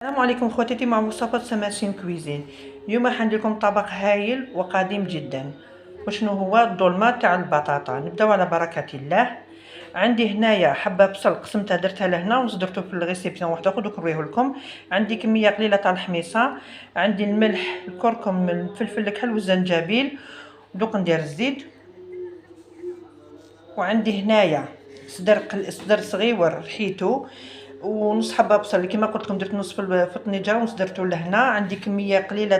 السلام عليكم خواتاتي، مع مصطفى سماسين كويزين. اليوم راح ندير لكم طبق هايل وقديم جدا، وشنو هو الدولمة تاع البطاطا. نبداو على بركة الله. عندي هنايا حبه بصل قسمتها درتها لهنا ودرتو في الريسيبسيون واحد اخر دوك نوريه لكم. عندي كميه قليله تاع الحميصه، عندي الملح، الكركم، الفلفل الكحل والزنجبيل. دوك ندير الزيت. وعندي هنايا صدر صغيور حيتو، ونص حبه بصل كما قلت لكم درت نص في الطنجره ونص درتو لهنا. عندي كميه قليله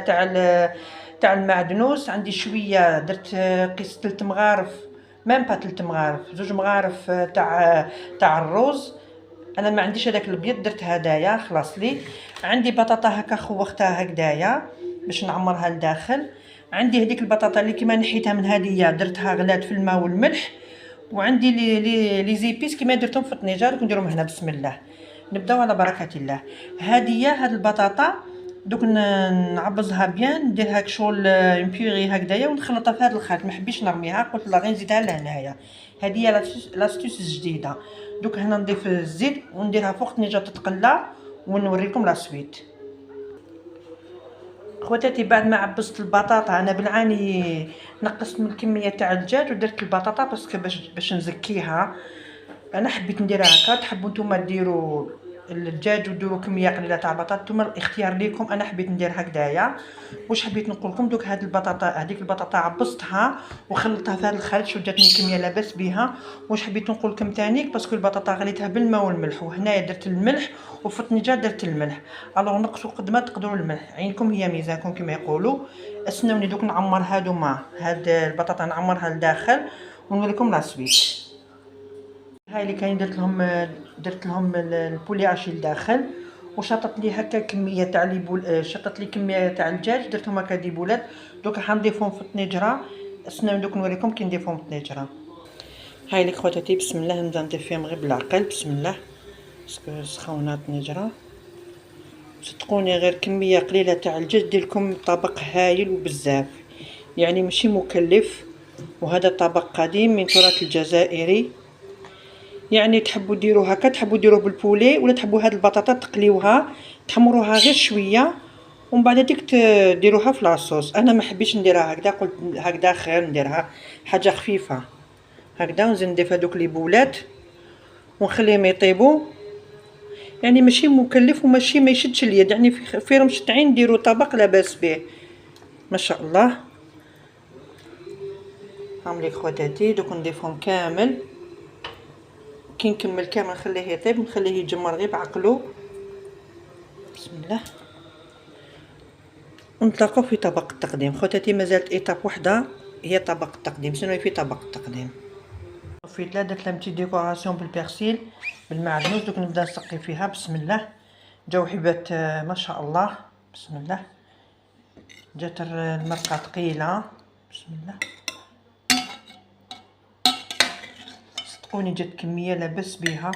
تاع المعدنوس. عندي شويه درت قيس 3 مغارف، ميم با 3 مغارف، 2 مغارف تاع الروز. انا ما عنديش هذاك الابيض، درت هدايا خلاص لي. عندي بطاطا هكا خوختها هكذايا باش نعمرها لداخل. عندي هذيك البطاطا اللي كيما نحيتها من هديه درتها غلات في الماء والملح. وعندي لي زيبيس كيما درتهم في الطنجره نديرهم هنا. بسم الله، نبداو على بركه الله. هاد البطاطا دوك نعبزها بيان، نديرها كشغل امبيغي هكذايا ونخلطها في هذا الخليط. ما حبيتش نرميها، قلت لا غير نزيدها لهنايا. هذه لاستيس جديده. دوك هنا نضيف الزيت ونديرها فوق الطنجره تتقلى ونوريكم لا سويت. خواتاتي بعد ما عبزت البطاطا انا بالعاني نقصت من الكميه تاع الدجاج ودرت البطاطا باسكو باش نزكيها. انا حبيت نديرها هكا، تحبوا نتوما ديروا الدجاج وديروا كميه قليله تاع البطاطا، نتوما الاختيار ليكم. انا حبيت ندير هكذايا. واش حبيت نقول لكم، دوك هذيك البطاطا عبزتها وخلطتها في هذا الخليط، شو جاتني كميه لاباس بها. واش حبيت نقول لكم ثاني، باسكو البطاطا غليتها بالماء والملح، وهنايا درت الملح وفي الطنجره درت الملح. الوغ نقصوا قد ما تقدروا الملح، عينكم هي ميزانكم كما يقولوا. استنوني دوك نعمر هاد البطاطا نعمرها لداخل ونوريكم لا سويت. هاي اللي كاين درت لهم البولي اشي لداخل. وشطت لي هكا كميه تاع شطت لي كميه تاع الدجاج، درتهم هكا ديبولات. دوك راح نضيفهم في الطنجره. استناو دوك نوريكم كي نضيفهم في الطنجره. هاي لك خواتاتي، بسم الله نبدا ندير فيهم غير بالعقل. بسم الله، باسكو سخونه الطنجره. صدقوني غير كميه قليله تاع الدجاج دير لكم طبق هايل وبزاف، يعني ماشي مكلف. وهذا طبق قديم من تراث الجزائري. يعني تحبوا ديروه هكا، تحبوا ديروه بالبولي، ولا تحبوا هاد البطاطا تقليوها تحمروها غير شويه ومن بعد ديك ديروها في لاصوص. انا ما حبيتش نديرها هكذا، قلت هكذا خير نديرها حاجه خفيفه هكذا. ونزيد نضيف هذوك لي بولات ونخليهم يطيبوا. يعني ماشي مكلف وماشي ما يشدش اليد، يعني في رمشة عين ديروا طبق لاباس به ما شاء الله. هاهم لي خواتاتي، دوك نضيفهم كامل. كي نكمل كامل نخليه يطيب، نخليه يتجمر غير بعقلو. بسم الله، ونتلاقاو في طبق التقديم. خواتاتي مازالت ايطاب وحده هي طبق التقديم. شنو في طبق التقديم؟ في درت لها بتي ديكوراسيون بالبيرسيل بالمعدنوس. دوك نبدا نسقي فيها. بسم الله، جاو حبات ما شاء الله. بسم الله، جات المرقه ثقيله. بسم الله، صدقوني جات كميه لاباس بها،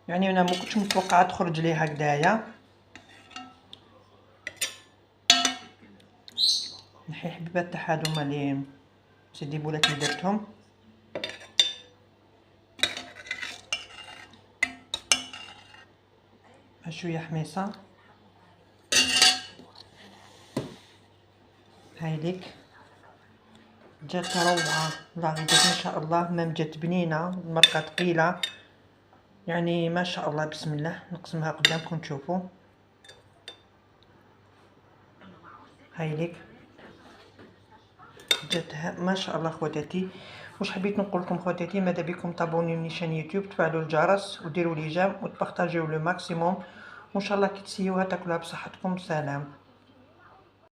يعني انا ما كنتش متوقعه تخرج لي هكذايا. نحي حبيبات تاع هادوما لي سيدي بولات اللي درتهم. شويه حميصه. هاي ليك جات روعه، لا جات ما شاء الله. مام جات بنينه، المرقه ثقيله، يعني ما شاء الله. بسم الله، نقسمها قدامكم تشوفوا. هاي ليك جات ما شاء الله. خواتاتي واش حبيت نقول لكم خواتاتي، ماذا بكم تابونيو نيشان يوتيوب، تفعلوا الجرس وديروا لي جيم وتبارطاجيو لو ماكسيموم. وان شاء الله كي تسيوها تاكلوها بصحتكم. سلام.